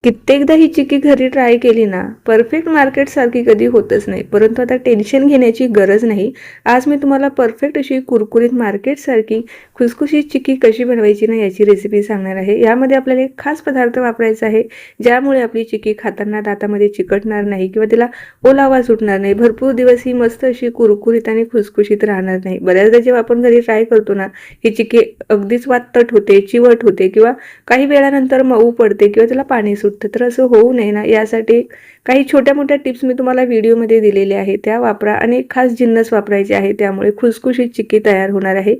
कित्येकदा ही चिक्की घरी ट्राय केली ना, परफेक्ट मार्केटसारखी कधी होतच नाही. परंतु आता टेन्शन घेण्याची गरज नाही. आज मी तुम्हाला परफेक्ट अशी कुरकुरीत मार्केटसारखी खुसखुशीत चिक्की कशी बनवायची ना, याची रेसिपी सांगणार आहे. यामध्ये आपल्याला एक खास पदार्थ वापरायचा आहे, ज्यामुळे आपली चिक्की खाताना दातामध्ये चिकटणार नाही किंवा तिला ओलावा सुटणार नाही. भरपूर दिवस ही मस्त अशी कुरकुरीत आणि खुसखुशीत राहणार नाही. बऱ्याचदा जेव्हा आपण घरी ट्राय करतो ना, ही चिक्की अगदीच वातट होते, चिवट होते किंवा काही वेळानंतर मऊ पडते किंवा त्याला पाणी सुटतं. तर असं होऊ नये ना, यासाठी काही छोट्या मोठ्या टिप्स मी तुम्हाला व्हिडिओमध्ये दिलेल्या आहे, त्या वापरा. आणि खास जिन्नस वापरायचे आहे, त्यामुळे खुसखुशीत चिक्की तयार होणार आहे.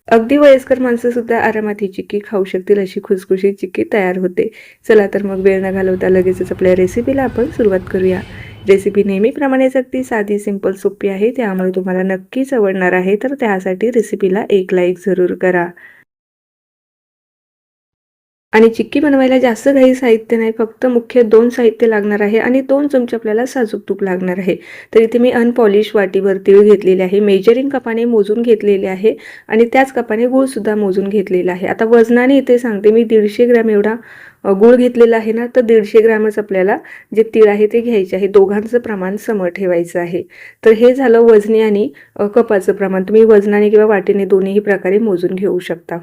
अगदी वयस्कर माणसं सुद्धा आरामात ही चिक्की खाऊ शकतील, अशी खुसखुशीत चिक्की तयार होते. चला तर मग वेळ न घालवता लगेचच आपल्या रेसिपीला आपण सुरुवात करूया. रेसिपी नेहमीप्रमाणेच अगदी साधी, सिंपल, सोपी आहे, त्यामुळे तुम्हाला नक्कीच आवडणार आहे. तर त्यासाठी रेसिपीला एक लाईक जरूर करा. आणि चिक्की बनवायला जास्त काही साहित्य नाही, फक्त मुख्य 2 साहित्य लागणार आहे आणि 2 चमचे आपल्याला साजूक तूप लागणार आहे. तर इथे मी अनपॉलिश वाटीभर तीळ घेतलेले आहे, मेजरिंग कपाने मोजून घेतलेले आहे आणि त्याच कपाने गूळसुद्धा मोजून घेतलेला आहे. आता वजनाने इथे सांगते मी, 150 ग्रॅम एवढा गूळ घेतलेला आहे ना, तर 150 ग्रॅमच आपल्याला जे तीळ आहे ते घ्यायचे आहे. दोघांचं प्रमाण सम ठेवायचं आहे. तर हे झालं वजनी आणि कपाचं प्रमाण. तुम्ही वजनाने किंवा वाटीने दोन्ही प्रकारे मोजून घेऊ शकता.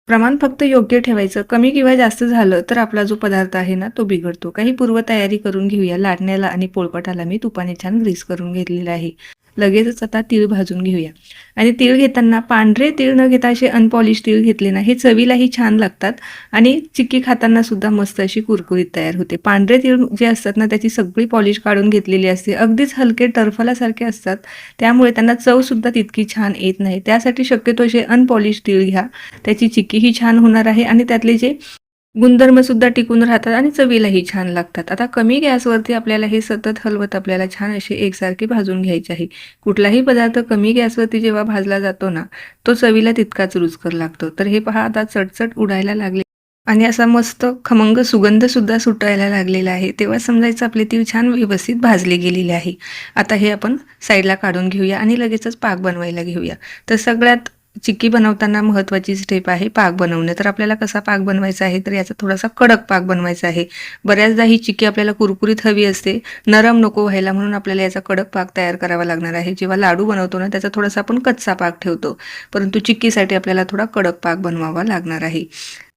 प्रमाण फक्त योग्य ठेवायचं. कमी किंवा जास्त झालं तर आपला जो पदार्थ आहे ना, तो बिघडतो. काही पूर्वतयारी करून घेऊया. लाटण्याला आणि पोळपाटाला मी तुपाने छान ग्रीस करून घेतलेलं आहे. लगेचच आता तीळ भाजून घेऊया. आणि तीळ घेताना पांढरे तीळ न घेता असे अनपॉलिश तीळ घेतले ना, हे चवीलाही छान लागतात आणि चिक्की खाताना सुद्धा मस्त अशी कुरकुरीत तयार होते. पांढरे तीळ जे असतात ना, त्याची सगळी पॉलिश काढून घेतलेली असते. अगदीच हलके टरफलासारखे असतात, त्यामुळे त्यांना चवसुद्धा तितकी छान येत नाही. त्यासाठी शक्यतो असे अनपॉलिश तीळ घ्या. त्याची चिक्कीही छान होणार आहे आणि त्यातले जे गुणधर्म सुद्धा टिकून राहतात आणि चवीलाही छान लागतात. आता कमी गॅसवरती आपल्याला हे सतत हलवत आपल्याला छान असे एकसारखे भाजून घ्यायचे आहे. कुठलाही पदार्थ कमी गॅसवरती जेव्हा भाजला जातो ना, तो चवीला तितकाच रुचकर लागतो. तर हे पहा, आता चटचट उडायला लागले आणि असा मस्त खमंग सुगंध सुद्धा सुटायला लागलेला आहे. तेव्हा समजायचं आपले तीळ छान व्यवस्थित भाजले गेलेले आहे. आता हे आपण साईडला काढून घेऊया आणि लगेचच पाक बनवायला घेऊया. तर सगळ्यात चिक्की बनवताना महत्त्वाची स्टेप आहे पाक बनवणे. तर आपल्याला कसा पाक बनवायचा आहे, तर याचा थोडासा कडक पाक बनवायचा आहे. बऱ्याचदा ही चिक्की आपल्याला कुरकुरीत हवी असते, नरम नको व्हायला, म्हणून आपल्याला याचा कडक पाक तयार करावा लागणार आहे. जेव्हा लाडू बनवतो ना, त्याचा थोडासा आपण कच्चा पाक ठेवतो, परंतु चिक्कीसाठी आपल्याला थोडा कडक पाक बनवावा लागणार आहे.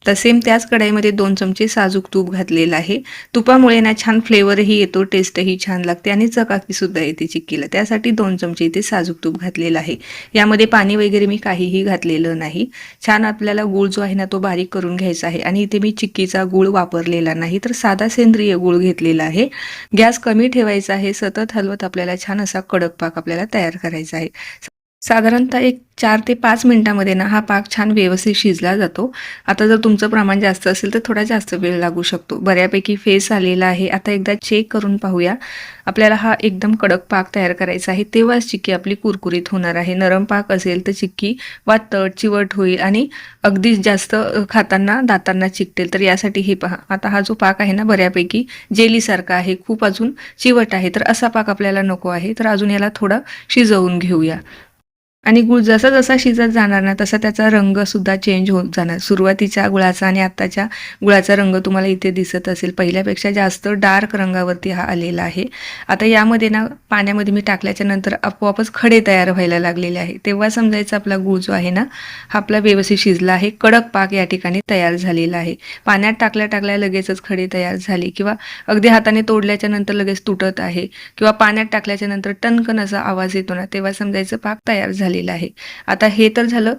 तर सेम त्याच कढईमध्ये 2 चमचे साजूक तूप घातलेलं आहे. तुपामुळे ना छान फ्लेवरही येतो, टेस्टही छान लागते आणि चकाकीसुद्धा येते चिक्कीला. त्यासाठी 2 चमचे इथे साजूक तूप घातलेलं आहे. यामध्ये पाणी वगैरे मी काहीही घातलेलं नाही. छान आपल्याला गूळ जो आहे ना, तो बारीक करून घ्यायचा आहे. आणि इथे मी चिक्कीचा गूळ वापरलेला नाही, तर साधा सेंद्रिय गूळ घेतलेला आहे. गॅस कमी ठेवायचा आहे. सतत हलवत आपल्याला छान असा कडक पाक आपल्याला तयार करायचा आहे. साधारणतः एक 4 ते 5 मिनिटांमध्ये ना हा पाक छान व्यवस्थित शिजला जातो. आता जर तुमचं प्रमाण जास्त असेल तर थोडा जास्त वेळ लागू शकतो. बऱ्यापैकी फेस आलेला आहे. आता एकदा चेक करून पाहूया. आपल्याला हा एकदम कडक पाक तयार करायचा आहे, तेव्हाच चिक्की आपली कुरकुरीत होणार आहे. नरम पाक असेल तर चिक्की वातट, चिवट होईल आणि अगदीच जास्त खाताना दातांना चिकटेल. तर यासाठी हे पहा, आता हा जो पाक आहे ना, बऱ्यापैकी जेलीसारखा आहे, खूप अजून चिवट आहे. तर असा पाक आपल्याला नको आहे. तर अजून याला थोडं शिजवून घेऊया. आणि गूळ जसा जसा शिजत जाणार ना, तसा त्याचा रंग सुद्धा चेंज होत जाणार. सुरुवातीच्या गुळाचा आणि आत्ताच्या गुळाचा रंग तुम्हाला इथे दिसत असेल, पहिल्यापेक्षा जास्त डार्क रंगावरती हा आलेला आहे. आता यामध्ये ना पाण्यामध्ये मी टाकल्याच्या नंतर आपोआपच खडे तयार व्हायला लागलेले आहे. तेव्हा समजायचं आपला गूळ जो आहे ना, हा आपला व्यवस्थित शिजला आहे. कडक पाक या ठिकाणी तयार झालेला आहे. पाण्यात टाकल्या टाकल्या लगेचच खडे तयार झाले किंवा अगदी हाताने तोडल्याच्या नंतर लगेच तुटत आहे किंवा पाण्यात टाकल्याच्या नंतर टणकन असा आवाज येतो ना, तेव्हा समजायचं पाक तयार झालेला आहे. आता हे तर झालं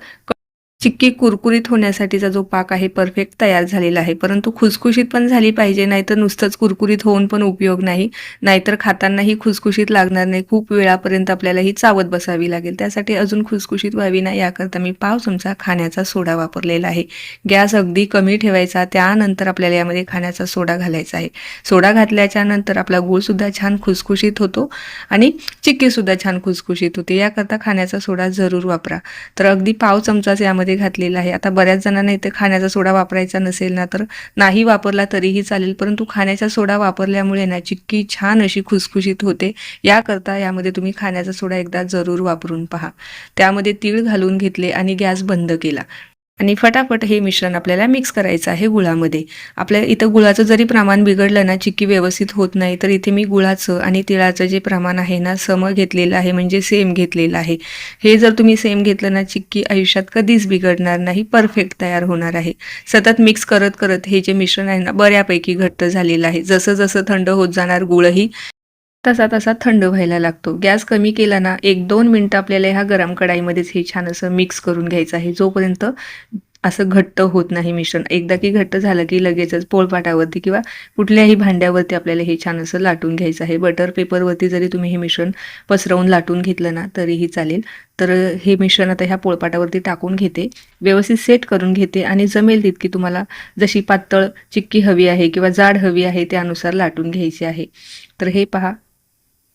चिक्की कुरकुरीत होण्यासाठीचा जो पाक आहे परफेक्ट तयार झालेला आहे. परंतु खुसखुशीत पण झाली पाहिजे, नाहीतर नुसतंच कुरकुरीत होऊन पण उपयोग नाही. नाहीतर खातानाही खुसखुशीत लागणार नाही. खूप वेळापर्यंत आपल्याला ही चावत बसावी लागेल. त्यासाठी अजून खुसखुशीत व्हावी ना, याकरता मी पाव चमचा खाण्याचा सोडा वापरलेला आहे. गॅस अगदी कमी ठेवायचा. त्यानंतर आपल्याला यामध्ये खाण्याचा सोडा घालायचा आहे. सोडा घातल्याच्या नंतर आपला गूळ सुद्धा छान खुसखुशीत होतो आणि चिक्की सुद्धा छान खुसखुशीत होते. याकरता खाण्याचा सोडा जरूर वापरा. तर अगदी पाव चमचाच यामध्ये घातलेला आहे. आता बऱ्याच जणांना इथे खाण्याचा सोडा वापरायचा नसेल ना, तर नाही वापरला तरीही चालेल, परंतु खाण्याचा सोडा वापरल्यामुळे ना चिक्की छान अशी खुसखुशीत होते. याकरता यामध्ये तुम्ही खाण्याचा सोडा एकदा जरूर वापरून पहा. त्यामध्ये तीळ घालून घेतले आणि गॅस बंद केला. आणि फटाफट हे मिश्रण आपल्याला मिक्स करायचं आहे गुळामध्ये. आपल्या इथं गुळाचं जरी प्रमाण बिघडलं ना, चिक्की व्यवस्थित होत नाही, तर इथे मी गुळाचं आणि तिळाचं जे प्रमाण आहे ना, सम घेतलेलं आहे, म्हणजे सेम घेतलेलं आहे. हे जर तुम्ही सेम घेतलं ना, चिक्की आयुष्यात कधीच बिघडणार नाही, परफेक्ट तयार होणार आहे. सतत मिक्स करत करत हे जे मिश्रण आहे ना, बऱ्यापैकी घट्ट झालेलं आहे. जसं जसं थंड होत जाणार गुळही तसा तसा थंड व्हायला लागतो. गॅस कमी केला ना, 1-2 मिनिटं आपल्याला ह्या गरम कढाईमध्येच हे छान असं मिक्स करून घ्यायचं आहे. जोपर्यंत असं घट्ट होत नाही मिश्रण. एकदा की घट्ट झालं की लगेचच पोळपाटावरती किंवा कुठल्याही भांड्यावरती आपल्याला हे छान असं लाटून घ्यायचं आहे. बटर पेपरवरती जरी तुम्ही हे मिश्रण पसरवून लाटून घेतलं ना, तरीही चालेल. तर हे मिश्रण आता ह्या पोळपाटावरती टाकून घेते. व्यवस्थित सेट करून घेते आणि जमेल तितकी तुम्हाला जशी पातळ चिक्की हवी आहे किंवा जाड हवी आहे त्यानुसार लाटून घ्यायची आहे. तर हे पहा,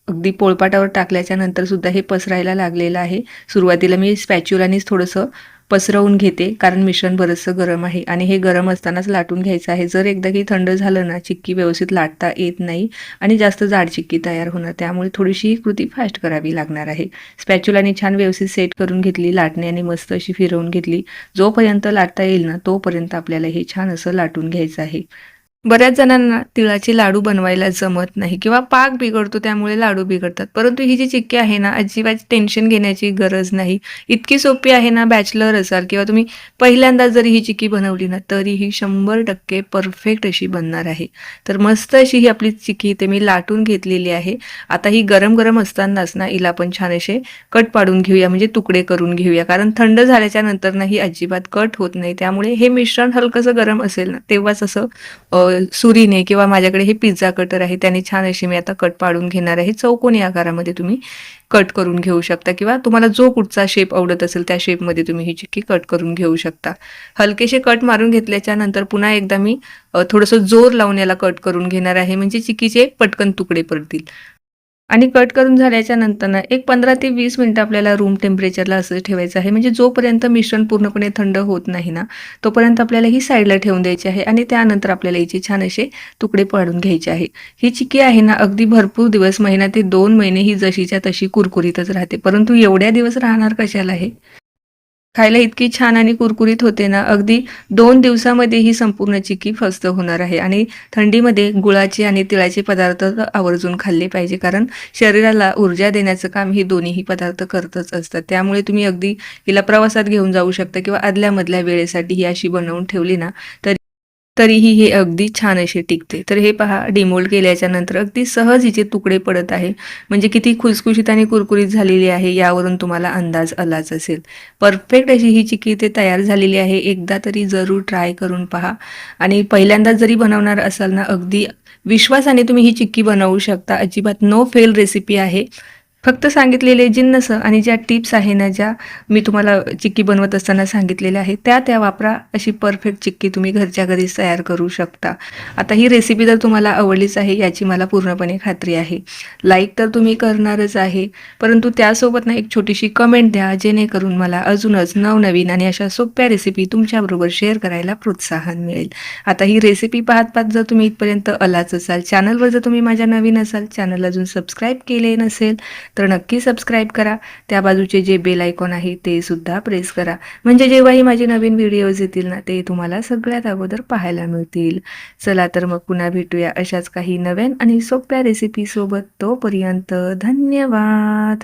अगदी पोळपाटावर टाकल्याच्या नंतर सुद्धा हे पसरायला लागलेलं आहे. सुरुवातीला मी स्पॅच्युलानेच थोडंसं पसरवून घेते, कारण मिश्रण बरंचसं गरम आहे आणि हे गरम असतानाच लाटून घ्यायचं आहे. जर एकदा की थंड झालं ना, चिक्की व्यवस्थित लाटता येत नाही आणि जास्त जाड चिक्की तयार होणार. त्यामुळे थोडीशी ही कृती फास्ट करावी लागणार आहे. स्पॅच्युलाने छान व्यवस्थित सेट करून घेतली, लाटण्याने मस्त अशी फिरवून घेतली. जोपर्यंत लाटता येईल ना, तोपर्यंत आपल्याला हे छान असं लाटून घ्यायचं आहे. बऱ्याच जणांना तिळाचे लाडू बनवायला जमत नाही किंवा पाक बिघडतो, त्यामुळे लाडू बिघडतात. परंतु ही जी चिक्की आहे ना, अजिबात टेन्शन घेण्याची गरज नाही. इतकी सोपी आहे ना, बॅचलर असाल किंवा तुम्ही पहिल्यांदा जरी ही चिक्की बनवली ना, तरीही 100% परफेक्ट अशी बनणार आहे. तर मस्त अशी ही आपली चिक्की इथे मी लाटून घेतलेली आहे. आता ही गरम गरम असतानाच ना, हिला आपण छान असे कट पाडून घेऊया, म्हणजे तुकडे करून घेऊया. कारण थंड झाल्याच्या नंतर ना, ही अजिबात कट होत नाही. त्यामुळे हे मिश्रण हलकंसं गरम असेल ना, तेव्हाच असं सुरीने किंवा माझ्याकडे हे पिझ्झा कटर आहे, त्याने छान अशी मी आता कट पाडून घेणार आहे. चौकोनी आकारामध्ये तुम्ही कट करून घेऊ शकता किंवा तुम्हाला जो कुठचा शेप आवडत असेल त्या शेपमध्ये तुम्ही ही चिक्की कट करून घेऊ शकता. हलकेसे कट मारून घेतल्याच्या नंतर पुन्हा एकदा मी थोडंसं जोर लावून याला कट करून घेणार आहे, म्हणजे चिक्कीचे पटकन तुकडे पडतील. आणि कट करून झाल्याच्या नंतर ना, एक 15 ते 20 मिनिटं आपल्याला रूम टेम्परेचरला असं ठेवायचं आहे. म्हणजे जोपर्यंत मिश्रण पूर्णपणे थंड होत नाही ना, तोपर्यंत आपल्याला ही साईडला ठेवून द्यायची आहे आणि त्यानंतर आपल्याला याचे छान असे तुकडे पाडून घ्यायचे आहे. ही चिक्की आहे ना, अगदी भरपूर दिवस, महिना ते 2 महिने ही जशीच्या तशी कुरकुरीतच राहते. परंतु एवढ्या दिवस राहणार कशाला हे? खायला इतकी छान आणि कुरकुरीत होते ना, अगदी 2 दिवसामध्ये ही संपूर्ण चिक्की फस्त होणार आहे. आणि थंडीमध्ये गुळाचे आणि तिळाचे पदार्थ तर आवर्जून खाल्ले पाहिजे, कारण शरीराला ऊर्जा देण्याचं काम ही दोन्हीही पदार्थ करतच असतात. त्यामुळे तुम्ही अगदी हिला प्रवासात घेऊन जाऊ शकता किंवा आदल्या-मधल्या वेळेसाठी ही अशी बनवून ठेवली ना, तरीही हे अगदी छान असे टिकते. तर हे पहा, डिमोल्ड केल्याच्या नंतर अगदी सहज हिचे तुकडे पडत आहे. म्हणजे किती खुसखुशीत आणि कुरकुरीत झालेली आहे यावरून तुम्हाला अंदाज आलाच असेल. परफेक्ट अशी ही चिक्की इथे तयार झालेली आहे. एकदा तरी जरूर ट्राय करून पहा. आणि पहिल्यांदा जरी बनवणार असाल ना, अगदी विश्वासाने तुम्ही ही चिक्की बनवू शकता. अजिबात नो फेल रेसिपी आहे. फक्त सांगितलेले जिन्नस आणि ज्या टिप्स आहे ना, ज्या मी तुम्हाला चिक्की बनवत असताना सांगितलेल्या आहेत, त्या वापरा. अशी परफेक्ट चिक्की तुम्ही घरच्या घरीच तयार करू शकता. आता ही रेसिपी जर तुम्हाला आवडलीच आहे याची मला पूर्णपणे खात्री आहे. लाईक तर तुम्ही करणारच आहे, परंतु त्यासोबत ना एक छोटीशी कमेंट द्या, जेणेकरून मला अजूनच नवनवीन आणि अशा सोप्या रेसिपी तुमच्याबरोबर शेअर करायला प्रोत्साहन मिळेल. आता ही रेसिपी पाहत जर तुम्ही इथपर्यंत आलाच असाल, चॅनलवर जर तुम्ही माझ्या नवीन असाल, चॅनल अजून सबस्क्राईब केले नसेल तर नक्की सबस्क्राईब करा. त्या बाजूचे जे बेल आयकॉन आहे ते सुद्धा प्रेस करा, म्हणजे जेव्हाही माझे नवीन व्हिडिओज येतील ना, ते तुम्हाला सगळ्यात अगोदर पाहायला मिळतील. चला तर मग पुन्हा भेटूया अशाच काही नव्यान आणि सोप्या रेसिपीसोबत. तोपर्यंत धन्यवाद.